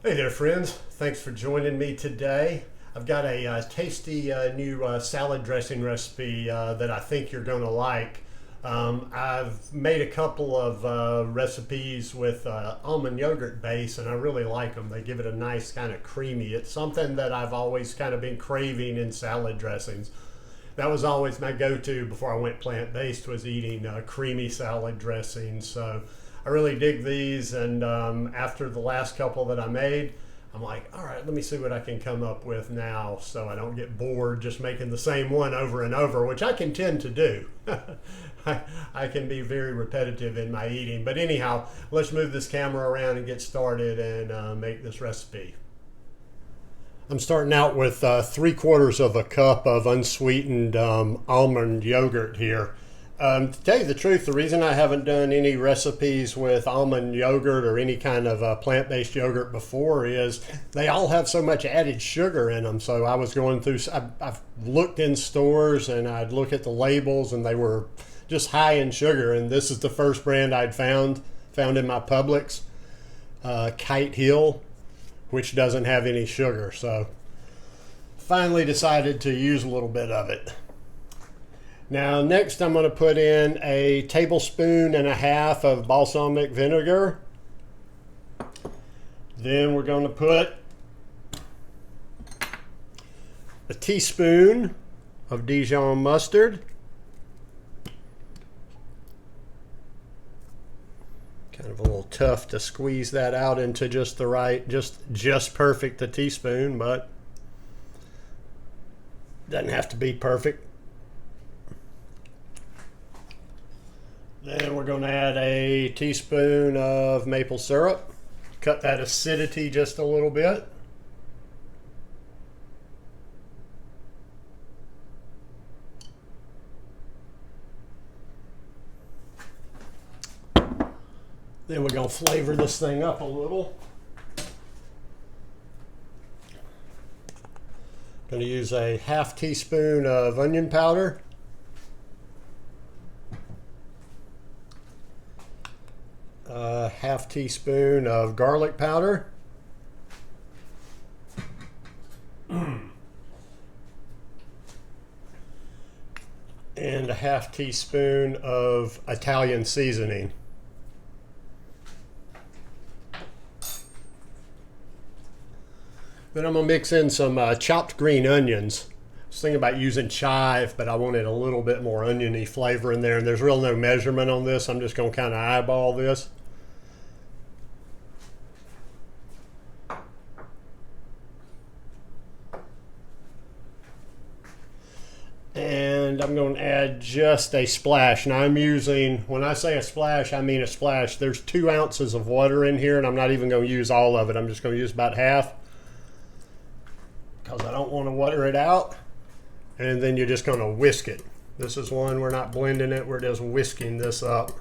Hey there, friends. Thanks for joining me today. I've got a tasty new salad dressing recipe that I think you're going to like. I've made a couple of recipes with almond yogurt base, and I really like them. They give it a nice kind of creamy. It's something that I've always kind of been craving in salad dressings. That was always my go-to before I went plant-based, was eating creamy salad dressings. So I really dig these, and after the last couple that I made, I'm like, all right, let me see what I can come up with now so I don't get bored just making the same one over and over, which I can tend to do. I can be very repetitive in my eating. But anyhow, let's move this camera around and get started and make this recipe. I'm starting out with 3/4 of a cup of unsweetened almond yogurt here. To tell you the truth, the reason I haven't done any recipes with almond yogurt or any kind of plant-based yogurt before is they all have so much added sugar in them. So I was going through, I've looked in stores and I'd look at the labels and they were just high in sugar. And this is the first brand I'd found in my Publix, Kite Hill, which doesn't have any sugar. So finally decided to use a little bit of it. Now next I'm going to put in 1.5 tablespoons of balsamic vinegar. Then we're going to put a teaspoon of Dijon mustard. Kind of a little tough to squeeze that out into just the right, just perfect a teaspoon, but doesn't have to be perfect. Then we're going to add a teaspoon of maple syrup. Cut that acidity just a little bit. Then we're going to flavor this thing up a little. Going to use a 1/2 teaspoon of onion powder. A 1/2 teaspoon of garlic powder. And a 1/2 teaspoon of Italian seasoning. Then I'm going to mix in some chopped green onions. I was thinking about using chive, but I wanted a little bit more oniony flavor in there, and there's really no measurement on this. I'm just going to kind of eyeball this. And I'm going to add just a splash. Now I'm using, when I say a splash, I mean a splash. There's 2 ounces of water in here, and I'm not even going to use all of it. I'm just going to use about half, because I don't want to water it out. And then you're just going to whisk it. This is one, we're not blending it, we're just whisking this up.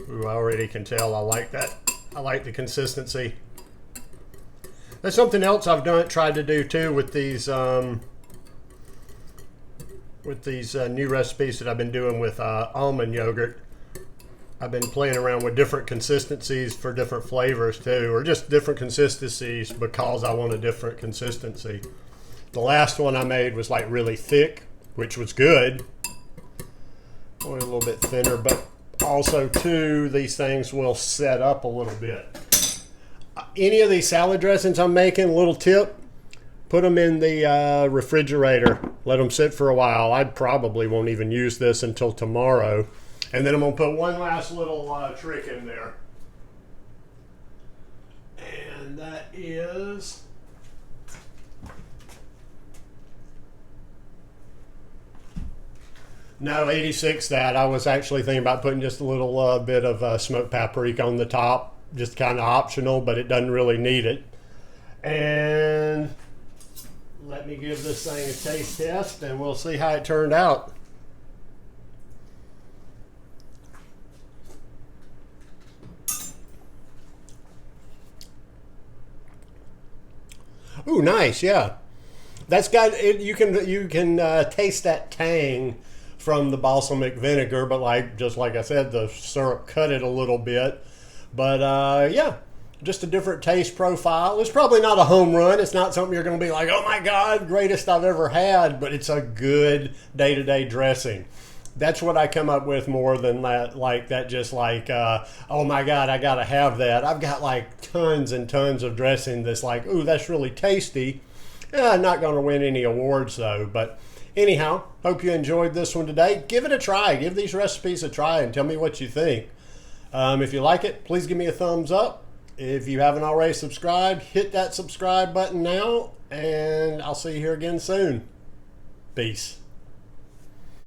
Ooh, I already can tell I like that. I like the consistency. That's something else I've tried to do too with these new recipes that I've been doing with almond yogurt. I've been playing around with different consistencies for different flavors too, or just different consistencies because I want a different consistency. The last one I made was like really thick, which was good. I want it a little bit thinner, but also too, these things will set up a little bit. Any of these salad dressings I'm making, little tip, put them in the refrigerator. Let them sit for a while. I probably won't even use this until tomorrow. And then I'm going to put one last little trick in there. And that is no, 86 that. I was actually thinking about putting just a little bit of smoked paprika on the top. Just kind of optional, but it doesn't really need it. And let me give this thing a taste test and we'll see how it turned out. Ooh, nice, yeah. That's got it. You can taste that tang from the balsamic vinegar, but just like I said, the syrup cut it a little bit. But yeah, just a different taste profile. It's probably not a home run. It's not something you're going to be like, oh my God, greatest I've ever had, but it's a good day-to-day dressing. That's what I come up with more than that, oh my God, I gotta have that. I've got like tons and tons of dressing that's like, ooh, that's really tasty. Not gonna win any awards though, but anyhow, hope you enjoyed this one today. Give it a try. Give these recipes a try and tell me what you think. If you like it, please give me a thumbs up. If you haven't already subscribed, hit that subscribe button now, and I'll see you here again soon. Peace.